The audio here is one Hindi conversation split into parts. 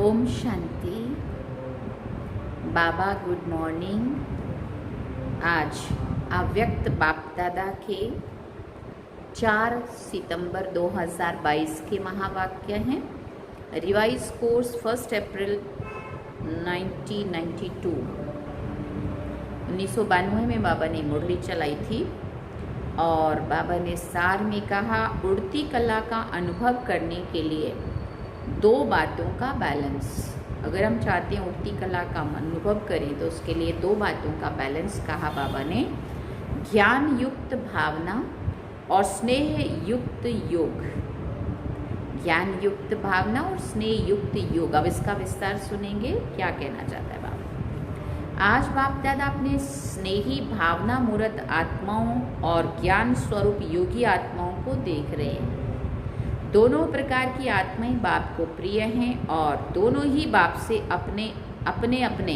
ओम शांति। बाबा गुड मॉर्निंग। आज अव्यक्त बाप दादा के 4 सितंबर 2022 के महावाक्य हैं। रिवाइज कोर्स 1 अप्रैल 1992 में बाबा ने मुरली चलाई थी और बाबा ने सार में कहा, उड़ती कला का अनुभव करने के लिए 2 बातों का बैलेंस। अगर हम चाहते हैं उड़ती कला का अनुभव करें तो उसके लिए 2 बातों का बैलेंस कहा बाबा ने, ज्ञान युक्त भावना और स्नेह युक्त योग। ज्ञान युक्त भावना और स्नेह युक्त योग। अब इसका विस्तार सुनेंगे, क्या कहना चाहता है बाबा। आज बाप दादा अपने स्नेही भावना मूर्त आत्माओं और ज्ञान स्वरूप योगी आत्माओं को देख रहे हैं। दोनों प्रकार की आत्माएं बाप को प्रिय हैं और दोनों ही बाप से अपने अपने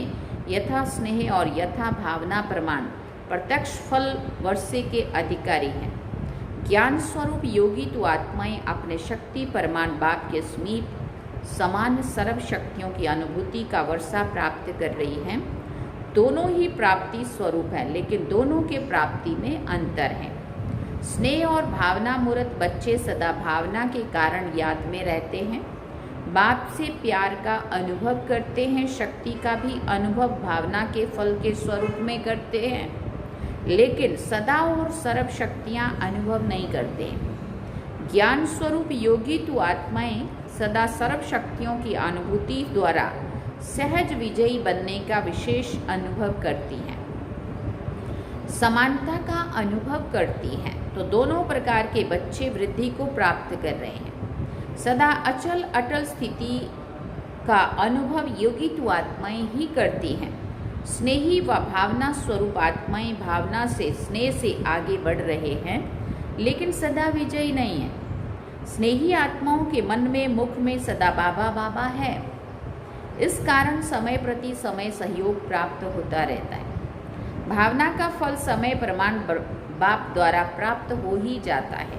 यथा स्नेह और यथा भावना प्रमाण प्रत्यक्ष फल वर्षे के अधिकारी हैं। ज्ञान स्वरूप योगी तो आत्माएं अपने शक्ति प्रमाण बाप के समीप समान सर्व शक्तियों की अनुभूति का वर्षा प्राप्त कर रही हैं। दोनों ही प्राप्ति स्वरूप हैं, लेकिन दोनों के प्राप्ति में अंतर है। स्नेह और भावना मूर्त बच्चे सदा भावना के कारण याद में रहते हैं, बाप से प्यार का अनुभव करते हैं, शक्ति का भी अनुभव भावना के फल के स्वरूप में करते हैं, लेकिन सदा और सर्व शक्तियाँ अनुभव नहीं करते हैं। ज्ञान स्वरूप योगी तो आत्माएं सदा सर्व शक्तियों की अनुभूति द्वारा सहज विजयी बनने का विशेष अनुभव करती हैं, समानता का अनुभव करती हैं। तो दोनों प्रकार के बच्चे वृद्धि को प्राप्त कर रहे हैं। सदा अचल अटल स्थिति का अनुभव योगी तो आत्माएं ही करती हैं। स्नेही व भावना स्वरूप आत्माएं भावना से स्नेह से आगे बढ़ रहे हैं, लेकिन सदा विजयी नहीं है। स्नेही आत्माओं के मन में मुख में सदा बाबा बाबा है। इस कारण समय प्रति समय सहयोग प्राप्त होता रहता है। भावना का फल समय प्रमाण बाप द्वारा प्राप्त हो ही जाता है,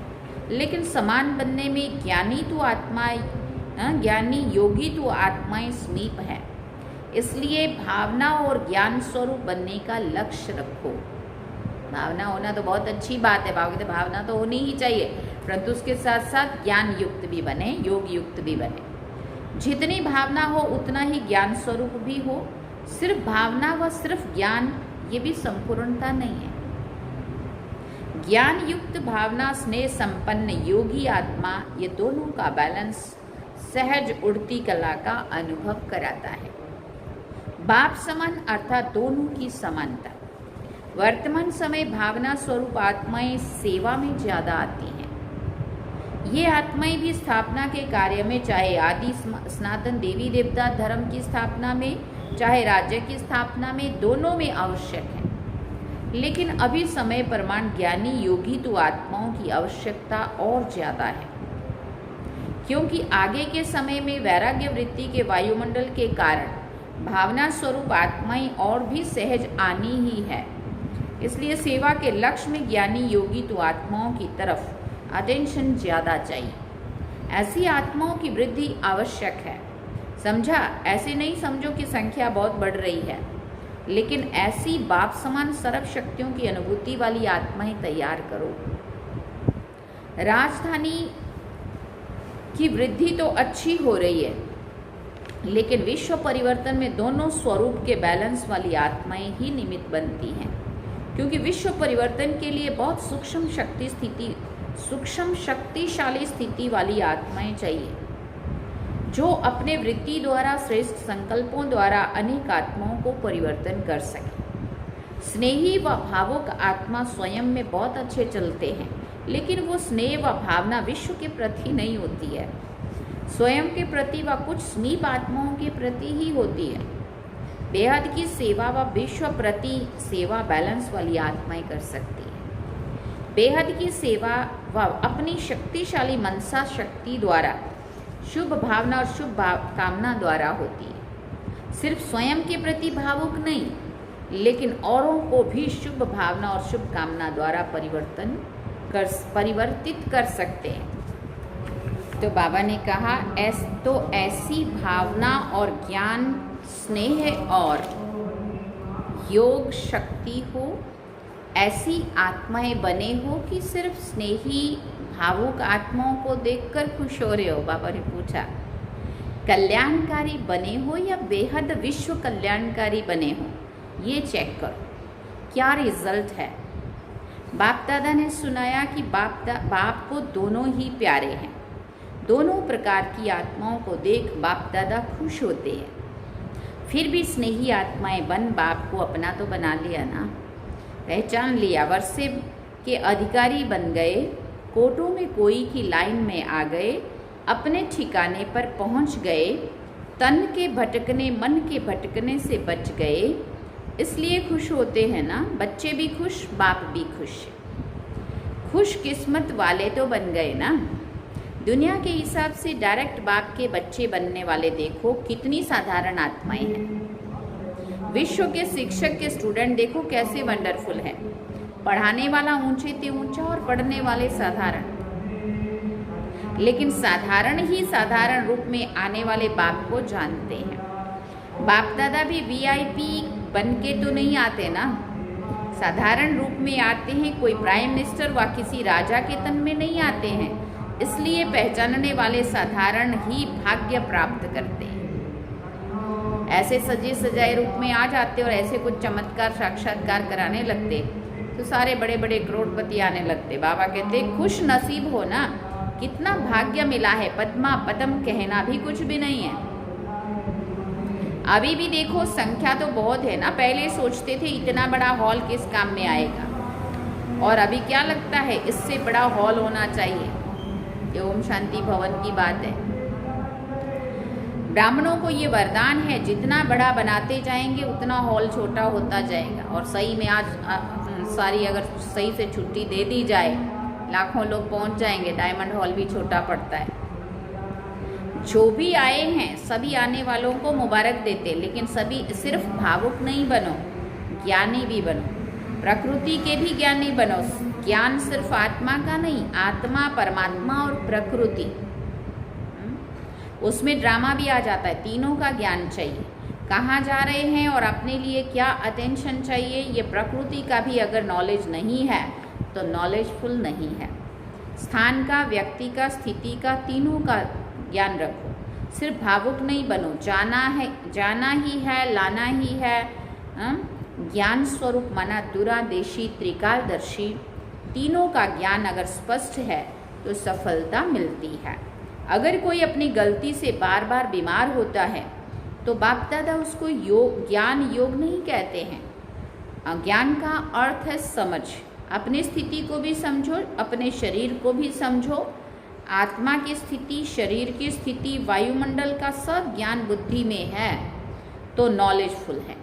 लेकिन समान बनने में ज्ञानी योगी तो आत्माएं समीप है। इसलिए भावना और ज्ञान स्वरूप बनने का लक्ष्य रखो। भावना होना तो बहुत अच्छी बात है, भावना तो होनी ही चाहिए, परंतु उसके साथ साथ ज्ञान युक्त भी बने, योग युक्त भी बने। जितनी भावना हो उतना ही ज्ञान स्वरूप भी हो। सिर्फ भावना व सिर्फ ज्ञान, ये भी संपूर्णता नहीं है। ज्ञान युक्त भावना स्नेह संपन्न योगी आत्मा, ये दोनों का बैलेंस सहज उड़ती कला का अनुभव कराता है। बाप समान अर्थात दोनों की समानता। वर्तमान समय भावना स्वरूप आत्माएं सेवा में ज्यादा आती हैं। ये आत्माएं भी स्थापना के कार्य में, चाहे आदि सनातन देवी देवता धर्म की स्थापना में, चाहे राज्य की स्थापना में, दोनों में आवश्यक है। लेकिन अभी समय प्रमाण ज्ञानी योगी तो आत्माओं की आवश्यकता और ज्यादा है, क्योंकि आगे के समय में वैराग्य वृत्ति के वायुमंडल के कारण भावना स्वरूप आत्माएं और भी सहज आनी ही है। इसलिए सेवा के लक्ष्य में ज्ञानी योगी तो आत्माओं की तरफ अटेंशन ज्यादा चाहिए। ऐसी आत्माओं की वृद्धि आवश्यक है। समझा? ऐसे नहीं समझो कि संख्या बहुत बढ़ रही है, लेकिन ऐसी बाप समान सर्व शक्तियों की अनुभूति वाली आत्माएं तैयार करो। राजधानी की वृद्धि तो अच्छी हो रही है, लेकिन विश्व परिवर्तन में दोनों स्वरूप के बैलेंस वाली आत्माएं ही निमित्त बनती हैं, क्योंकि विश्व परिवर्तन के लिए बहुत सूक्ष्म शक्तिशाली स्थिति वाली आत्माएं चाहिए, जो अपने वृत्ति द्वारा श्रेष्ठ संकल्पों द्वारा अनेक आत्माओं को परिवर्तन कर सके। स्नेही व भावुक आत्मा स्वयं में बहुत अच्छे चलते हैं, लेकिन वो स्नेह व भावना विश्व के प्रति नहीं होती है, स्वयं के प्रति व कुछ समीप आत्माओं के प्रति ही होती है। बेहद की सेवा व विश्व प्रति सेवा बैलेंस वाली आत्माएं कर सकती है। बेहद की सेवा व अपनी शक्तिशाली मनसा शक्ति द्वारा, शुभ भावना और शुभ कामना द्वारा होती है। सिर्फ स्वयं के प्रति भावुक नहीं, लेकिन औरों को भी शुभ भावना और शुभ कामना द्वारा परिवर्तित कर सकते हैं। तो बाबा ने कहा ऐसी भावना और ज्ञान, स्नेह और योग शक्ति हो, ऐसी आत्माएं बने हो कि सिर्फ स्नेही भावुक आत्माओं को देखकर खुश हो रहे हो। बाबा ने पूछा कल्याणकारी बने हो या बेहद विश्व कल्याणकारी बने हो, ये चेक करो क्या रिजल्ट है। बाप दादा ने सुनाया कि बाप को दोनों ही प्यारे हैं। दोनों प्रकार की आत्माओं को देख बाप दादा खुश होते हैं। फिर भी स्नेही आत्माएं बन बाप को अपना तो बना लिया ना, पहचान लिया, वर्षे के अधिकारी बन गए, कोटों में कोई की लाइन में आ गए, अपने ठिकाने पर पहुंच गए, तन के भटकने मन के भटकने से बच गए, इसलिए खुश होते हैं ना। बच्चे भी खुश, बाप भी खुश। खुश किस्मत वाले तो बन गए ना। दुनिया के हिसाब से डायरेक्ट बाप के बच्चे बनने वाले देखो कितनी साधारण आत्माएं हैं। विश्व के शिक्षक के स्टूडेंट देखो कैसे वंडरफुल है। पढ़ाने वाला ऊंचे ते ऊंचा और पढ़ने वाले साधारण, लेकिन साधारण ही साधारण रूप में आने वाले बाप को जानते हैं। बाप दादा भी वीआईपी बन के तो नहीं आते ना, साधारण रूप में आते हैं। कोई प्राइम मिनिस्टर व किसी राजा के तन में नहीं आते हैं, इसलिए पहचानने वाले साधारण ही भाग्य प्राप्त करते हैं। ऐसे सजे सजाए रूप में आ जाते और ऐसे कुछ चमत्कार साक्षात्कार कराने लगते तो सारे बड़े बड़े करोड़पति आने लगते। बाबा कहते खुश नसीब हो ना, कितना भाग्य मिला है, पद्मा पदम कहना भी कुछ भी नहीं है। अभी भी देखो संख्या तो बहुत है ना। पहले सोचते थे इतना बड़ा हॉल किस काम में आएगा, और अभी क्या लगता है इससे बड़ा हॉल होना चाहिए। ये ओम शांति भवन की बात है। ब्राह्मणों को ये वरदान है, जितना बड़ा बनाते जाएंगे उतना हॉल छोटा होता जाएगा। और सही में आज सारी अगर सही से छुट्टी दे दी जाए, लाखों लोग पहुंच जाएंगे। डायमंड हॉल भी छोटा पड़ता है। जो भी आए हैं सभी आने वालों को मुबारक देते, लेकिन सभी सिर्फ भावुक नहीं बनो, ज्ञानी भी बनो। प्रकृति के भी ज्ञानी बनो। ज्ञान सिर्फ आत्मा का नहीं, आत्मा परमात्मा और प्रकृति, उसमें ड्रामा भी आ जाता है। तीनों का ज्ञान चाहिए, कहाँ जा रहे हैं और अपने लिए क्या अटेंशन चाहिए। ये प्रकृति का भी अगर नॉलेज नहीं है तो नॉलेजफुल नहीं है। स्थान का, व्यक्ति का, स्थिति का, तीनों का ज्ञान रखो। सिर्फ भावुक नहीं बनो। जाना ही है, लाना ही है। ज्ञान स्वरूप माना दूरादेशी, त्रिकालदर्शी, तीनों का ज्ञान अगर स्पष्ट है तो सफलता मिलती है। अगर कोई अपनी गलती से बार बार बीमार होता है तो बाप दादा उसको ज्ञान योग नहीं कहते हैं। ज्ञान का अर्थ है समझ। अपनी स्थिति को भी समझो, अपने शरीर को भी समझो। आत्मा की स्थिति, शरीर की स्थिति, वायुमंडल का सब ज्ञान बुद्धि में है तो नॉलेजफुल है।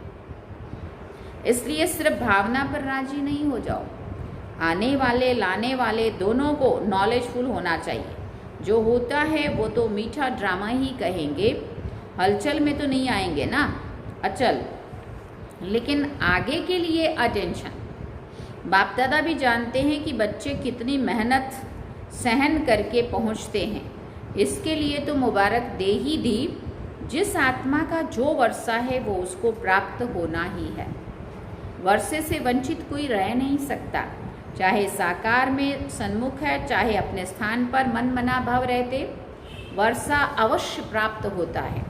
इसलिए सिर्फ भावना पर राजी नहीं हो जाओ। आने वाले लाने वाले दोनों को नॉलेजफुल होना चाहिए। जो होता है वो तो मीठा ड्रामा ही कहेंगे, हलचल में तो नहीं आएंगे ना, अचल। लेकिन आगे के लिए अटेंशन। बाप दादा भी जानते हैं कि बच्चे कितनी मेहनत सहन करके पहुंचते हैं। इसके लिए तो मुबारक दे ही दी। जिस आत्मा का जो वर्षा है वो उसको प्राप्त होना ही है। वर्षे से वंचित कोई रह नहीं सकता। चाहे साकार में सन्मुख है, चाहे अपने स्थान पर मन मना भाव रहते, वर्षा अवश्य प्राप्त होता है।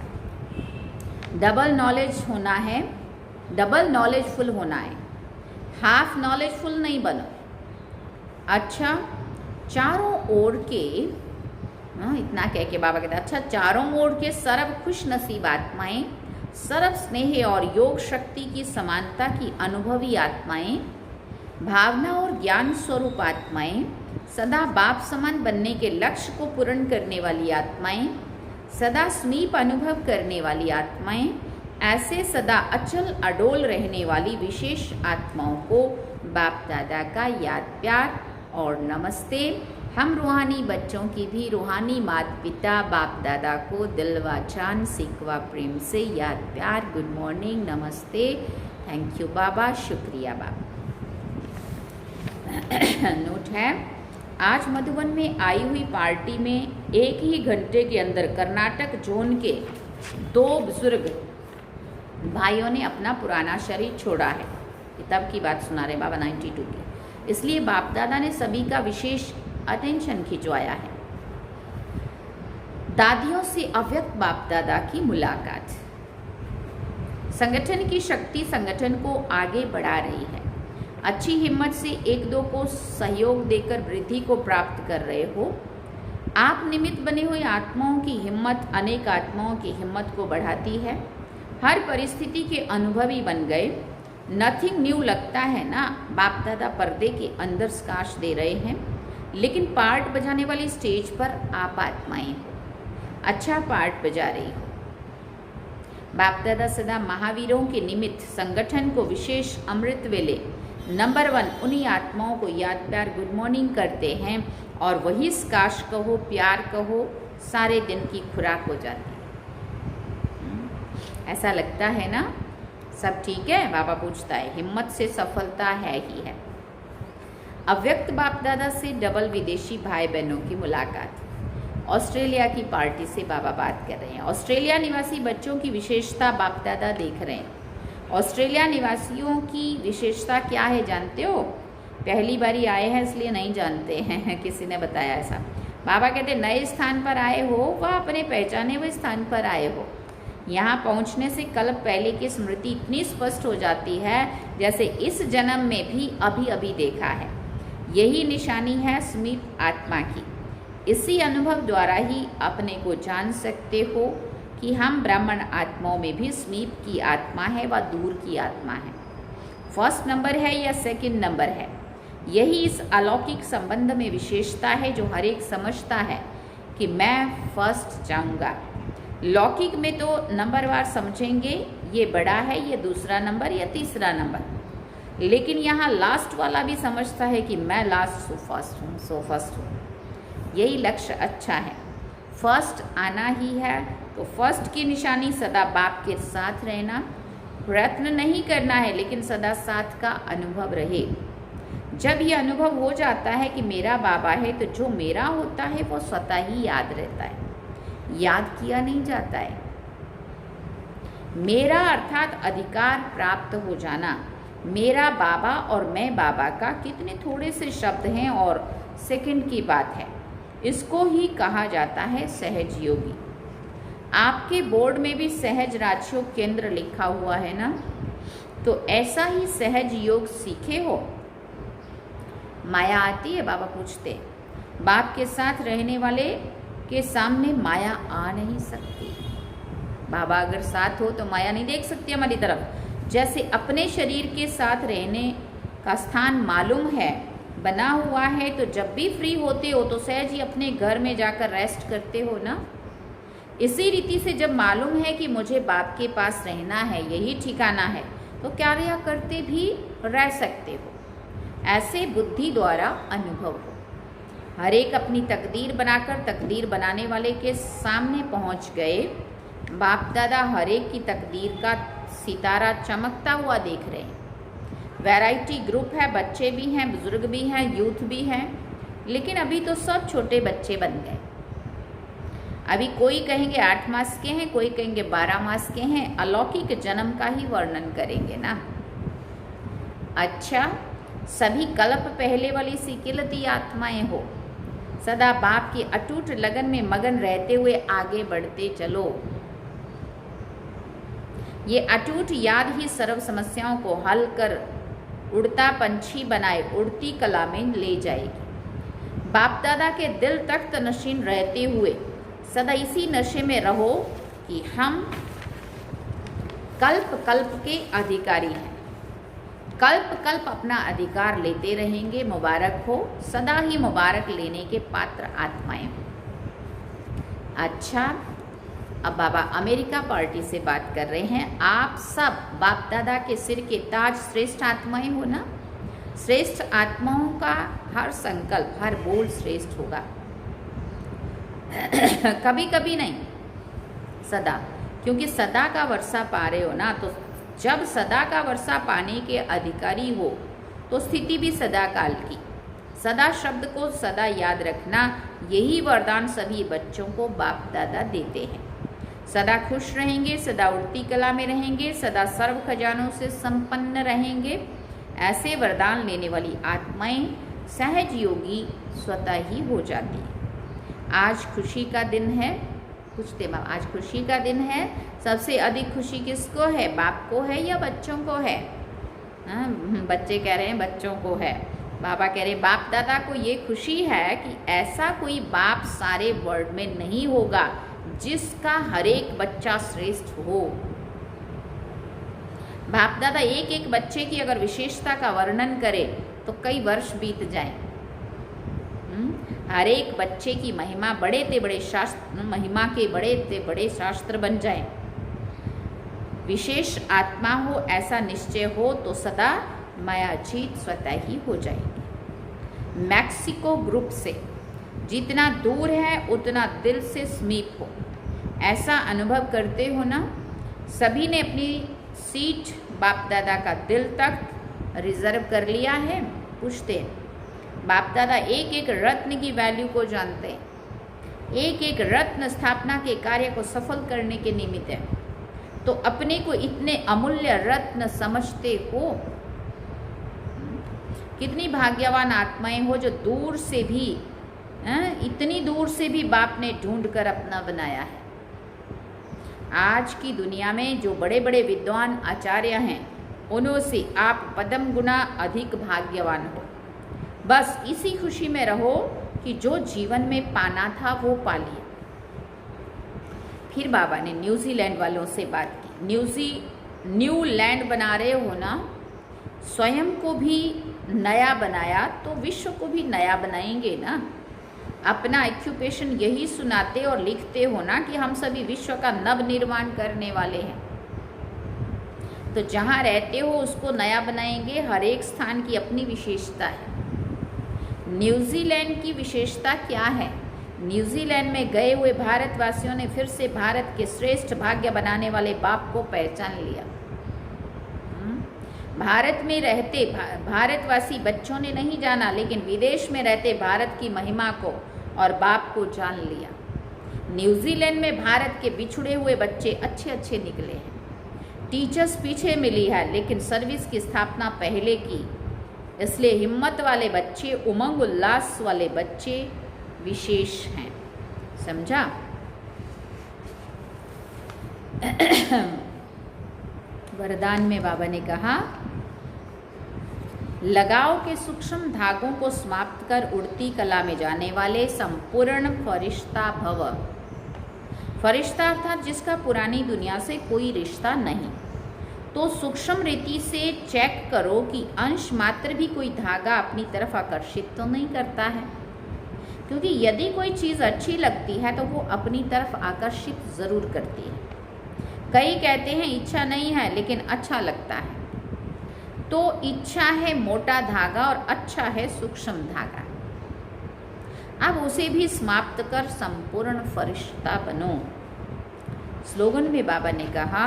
डबल नॉलेज होना है, डबल नॉलेजफुल होना है। हाफ नॉलेजफुल नहीं बनो। अच्छा, चारों ओर के इतना कह के बाबा कहते अच्छा, चारों ओर के सर्व खुश नसीब आत्माएं, सर्व स्नेह और योग शक्ति की समानता की अनुभवी आत्माएं, भावना और ज्ञान स्वरूप आत्माएं, सदा बाप समान बनने के लक्ष्य को पूर्ण करने वाली आत्माएं, सदा समीप अनुभव करने वाली आत्माएं, ऐसे सदा अचल अडोल रहने वाली विशेष आत्माओं को बाप दादा का याद प्यार और नमस्ते। हम रूहानी बच्चों की भी रूहानी माता पिता बाप दादा को दिल व जान सीखवा प्रेम से याद प्यार, गुड मॉर्निंग, नमस्ते, थैंक यू बाबा, शुक्रिया बाबा। नोट है, आज मधुबन में आई हुई पार्टी में एक ही घंटे के अंदर कर्नाटक जोन के 2 बुजुर्ग भाइयों ने अपना पुराना शरीर छोड़ा है। तब की बात सुना रहे बाबा 92 की। इसलिए बाप दादा ने सभी का विशेष अटेंशन खिंचवाया है। दादियों से अव्यक्त बाप दादा की मुलाकात। संगठन की शक्ति संगठन को आगे बढ़ा रही है। अच्छी हिम्मत से एक दो को सहयोग देकर वृद्धि को प्राप्त कर रहे हो। आप निमित्त बने हुए आत्माओं की हिम्मत अनेक आत्माओं की हिम्मत को बढ़ाती है। हर परिस्थिति के अनुभवी बन गए। नथिंग न्यू लगता है ना। बाप दादा पर्दे के अंदर स्काश दे रहे हैं, लेकिन पार्ट बजाने वाली स्टेज पर आप आत्माएं हो। अच्छा पार्ट बजा रही हो। बाप दादा सदा महावीरों के निमित्त संगठन को विशेष अमृत वेले नंबर 1 उन्हीं आत्माओं को याद प्यार गुड मॉर्निंग करते हैं, और वही स्काश कहो प्यार कहो सारे दिन की खुराक हो जाती है। ऐसा लगता है ना। सब ठीक है? बाबा पूछता है। हिम्मत से सफलता है ही है। अव्यक्त बाप दादा से डबल विदेशी भाई बहनों की मुलाकात। ऑस्ट्रेलिया की पार्टी से बाबा बात कर रहे हैं। ऑस्ट्रेलिया निवासी बच्चों की विशेषता बाप दादा देख रहे हैं। ऑस्ट्रेलिया निवासियों की विशेषता क्या है जानते हो? पहली बारी आए हैं इसलिए नहीं जानते हैं। किसी ने बताया ऐसा। बाबा कहते नए स्थान पर आए हो व अपने पहचाने हुए स्थान पर आए हो। यहाँ पहुँचने से कल्प पहले की स्मृति इतनी स्पष्ट हो जाती है जैसे इस जन्म में भी अभी अभी देखा है। यही निशानी है समीप आत्मा की। इसी अनुभव द्वारा ही अपने को जान सकते हो कि हम ब्राह्मण आत्माओं में भी समीप की आत्मा है व दूर की आत्मा है। फर्स्ट नंबर है या सेकंड नंबर है, यही इस अलौकिक संबंध में विशेषता है जो हर एक समझता है कि मैं फर्स्ट जाऊंगा। लौकिक में तो नंबरवार समझेंगे, ये बड़ा है, ये दूसरा नंबर या तीसरा नंबर, लेकिन यहाँ लास्ट वाला भी समझता है कि मैं लास्ट सो फर्स्ट हूँ। यही लक्ष्य अच्छा है। फर्स्ट आना ही है, तो फर्स्ट की निशानी सदा बाप के साथ रहना। प्रयत्न नहीं करना है, लेकिन सदा साथ का अनुभव रहे। जब ये अनुभव हो जाता है कि मेरा बाबा है, तो जो मेरा होता है वो स्वतः ही याद रहता है, याद किया नहीं जाता है। मेरा अर्थात अधिकार प्राप्त हो जाना। मेरा बाबा और मैं बाबा का कितने थोड़े से शब्द हैं और सेकंड की बात है। इसको ही कहा जाता है सहज योगी। आपके बोर्ड में भी सहज राजयोग केंद्र लिखा हुआ है ना, तो ऐसा ही सहज योग सीखे हो। माया आती है? बाबा पूछते। बाप के साथ रहने वाले के सामने माया आ नहीं सकती। बाबा अगर साथ हो तो माया नहीं देख सकती हमारी तरफ। जैसे अपने शरीर के साथ रहने का स्थान मालूम है, बना हुआ है, तो जब भी फ्री होते हो तो सहज ही अपने घर में जाकर रेस्ट करते हो ना। इसी रीति से जब मालूम है कि मुझे बाप के पास रहना है, यही ठिकाना है, तो कार्य करते भी रह सकते हो। ऐसे बुद्धि द्वारा अनुभव हो। हर एक अपनी तकदीर बनाकर तकदीर बनाने वाले के सामने पहुंच गए। बाप दादा हर एक की तकदीर का सितारा चमकता हुआ देख रहे हैं। वैरायटी ग्रुप है, बच्चे भी हैं, बुजुर्ग भी हैं, यूथ भी हैं, लेकिन अभी तो सब छोटे बच्चे बन गए। अभी कोई कहेंगे 8 मास के हैं, कोई कहेंगे 12 मास के हैं। अलौकिक जन्म का ही वर्णन करेंगे ना। अच्छा, सभी कल्प पहले वाली सिकिलती आत्माएं हो। सदा बाप की अटूट लगन में मगन रहते हुए आगे बढ़ते चलो। ये अटूट याद ही सर्व समस्याओं को हल कर उड़ता पंछी बनाए उड़ती कला में ले जाएगी। बाप दादा के दिल तख्त नशीन रहते हुए सदा इसी नशे में रहो कि हम कल्प कल्प के अधिकारी हैं। कल्प कल्प अपना अधिकार लेते रहेंगे। मुबारक हो, सदा ही मुबारक लेने के पात्र आत्माएं हो। अच्छा, अब बाबा अमेरिका पार्टी से बात कर रहे हैं। आप सब बाप दादा के सिर के ताज श्रेष्ठ आत्माएं हो ना। श्रेष्ठ आत्माओं का हर संकल्प, हर बोल श्रेष्ठ होगा। कभी कभी नहीं, सदा। क्योंकि सदा का वर्षा पा रहे हो ना, तो जब सदा का वर्षा पाने के अधिकारी हो तो स्थिति भी सदा काल की। सदा शब्द को सदा याद रखना, यही वरदान सभी बच्चों को बाप दादा देते हैं। सदा खुश रहेंगे, सदा उड़ती कला में रहेंगे, सदा सर्व खजानों से संपन्न रहेंगे। ऐसे वरदान लेने वाली आत्माएं सहज योगी स्वतः ही हो जाती है। आज खुशी का दिन है, पूछते बाबा आज खुशी का दिन है, सबसे अधिक खुशी किसको है, बाप को है या बच्चों को है? बच्चे कह रहे हैं बच्चों को है। बाबा कह रहे हैं बाप दादा को ये खुशी है कि ऐसा कोई बाप सारे वर्ल्ड में नहीं होगा जिसका हर एक बच्चा श्रेष्ठ हो। बाप दादा एक एक बच्चे की अगर विशेषता का वर्णन करे तो कई वर्ष बीत जाए। हर एक बच्चे की महिमा बड़े ते बड़े शास्त्र, महिमा के बड़े ते बड़े शास्त्र बन जाए। विशेष आत्मा हो ऐसा निश्चय हो तो सदा माया जीत स्वतः ही हो जाएगी। मैक्सिको ग्रुप से जितना दूर है उतना दिल से समीप हो, ऐसा अनुभव करते हो ना। सभी ने अपनी सीट बाप दादा का दिल तक रिजर्व कर लिया है। पूछते हैं बाप दादा एक एक रत्न की वैल्यू को जानते हैं, एक एक रत्न स्थापना के कार्य को सफल करने के निमित्त है। तो अपने को इतने अमूल्य रत्न समझते हो। कितनी भाग्यवान आत्माएं हो जो दूर से भी, इतनी दूर से भी बाप ने ढूंढ कर अपना बनाया है। आज की दुनिया में जो बड़े बड़े विद्वान आचार्य हैं उनों से आप पदम गुना अधिक भाग्यवान हो। बस इसी खुशी में रहो कि जो जीवन में पाना था वो पा लिया। फिर बाबा ने न्यूजीलैंड वालों से बात की। न्यू लैंड बना रहे हो ना, स्वयं को भी नया बनाया तो विश्व को भी नया बनाएंगे ना। अपना ऑक्यूपेशन यही सुनाते और लिखते हो ना कि हम सभी विश्व का नव निर्माण करने वाले हैं। तो जहाँ रहते हो उसको नया बनाएंगे। हर एक स्थान की अपनी विशेषता है। न्यूजीलैंड की विशेषता क्या है? न्यूजीलैंड में गए हुए भारतवासियों ने फिर से भारत के श्रेष्ठ भाग्य बनाने वाले बाप को पहचान लिया। भारत में रहते भारतवासी बच्चों ने नहीं जाना, लेकिन विदेश में रहते भारत की महिमा को और बाप को जान लिया। न्यूजीलैंड में भारत के बिछुड़े हुए बच्चे अच्छे अच्छे निकले हैं। टीचर्स पीछे मिली है लेकिन सर्विस की स्थापना पहले की। इसलिए हिम्मत वाले बच्चे, उमंग उल्लास वाले बच्चे विशेष हैं। समझा? वरदान में बाबा ने कहा लगाव के सूक्ष्म धागों को समाप्त कर उड़ती कला में जाने वाले संपूर्ण फरिश्ता भव। फरिश्ता अर्थात जिसका पुरानी दुनिया से कोई रिश्ता नहीं। तो सूक्ष्म रीति से चेक करो कि अंश मात्र भी कोई धागा अपनी तरफ आकर्षित तो नहीं करता है। क्योंकि यदि कोई चीज़ अच्छी लगती है तो वो अपनी तरफ आकर्षित ज़रूर करती है। कई कहते हैं इच्छा नहीं है लेकिन अच्छा लगता है। तो इच्छा है मोटा धागा और अच्छा है सूक्ष्म धागा। अब उसे भी समाप्त कर संपूर्ण फरिश्ता बनो। स्लोगन में बाबा ने कहा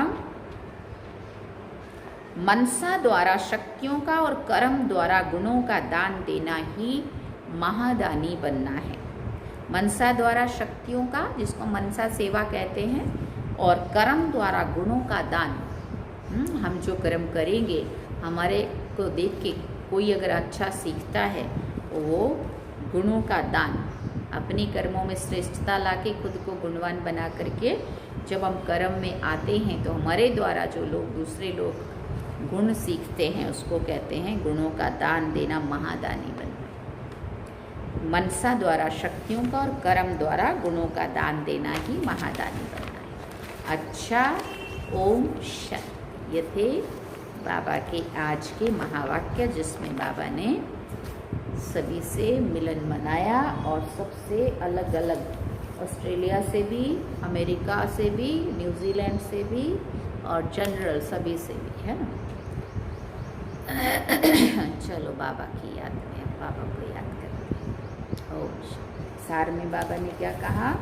मनसा द्वारा शक्तियों का और कर्म द्वारा गुणों का दान देना ही महादानी बनना है। मनसा द्वारा शक्तियों का, जिसको मनसा सेवा कहते हैं, और कर्म द्वारा गुणों का दान। हम जो कर्म करेंगे, हमारे को देख के कोई अगर अच्छा सीखता है वो गुणों का दान, अपने कर्मों में श्रेष्ठता लाके खुद को गुणवान बना करके जब हम कर्म में आते हैं तो हमारे द्वारा जो लोग, दूसरे लोग गुण सीखते हैं उसको कहते हैं गुणों का दान देना, महादानी बनना। मनसा द्वारा शक्तियों का और कर्म द्वारा गुणों का दान देना ही महादानी बनना है। अच्छा, ओम शांति। ये थे बाबा के आज के महावाक्य, जिसमें बाबा ने सभी से मिलन मनाया और सबसे अलग अलग, ऑस्ट्रेलिया से भी, अमेरिका से भी, न्यूजीलैंड से भी और जनरल सभी से भी, है ना। चलो बाबा की याद में, बाबा को याद करते हैं। ओम शांति। सार में बाबा ने क्या कहा?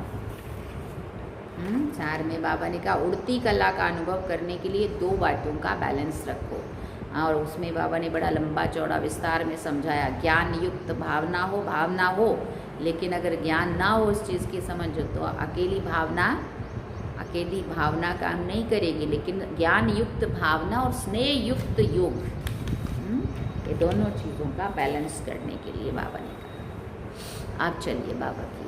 सार में बाबा ने कहा उड़ती कला का अनुभव करने के लिए 2 बातों का बैलेंस रखो। और उसमें बाबा ने बड़ा लंबा चौड़ा विस्तार में समझाया। ज्ञान युक्त भावना हो, लेकिन अगर ज्ञान ना हो उस चीज़ की समझ तो अकेली भावना काम नहीं करेगी, लेकिन ज्ञान युक्त भावना और स्नेह युक्त योग, ये दोनों चीज़ों का बैलेंस करने के लिए बाबा ने कहा। आप चलिए बाबा की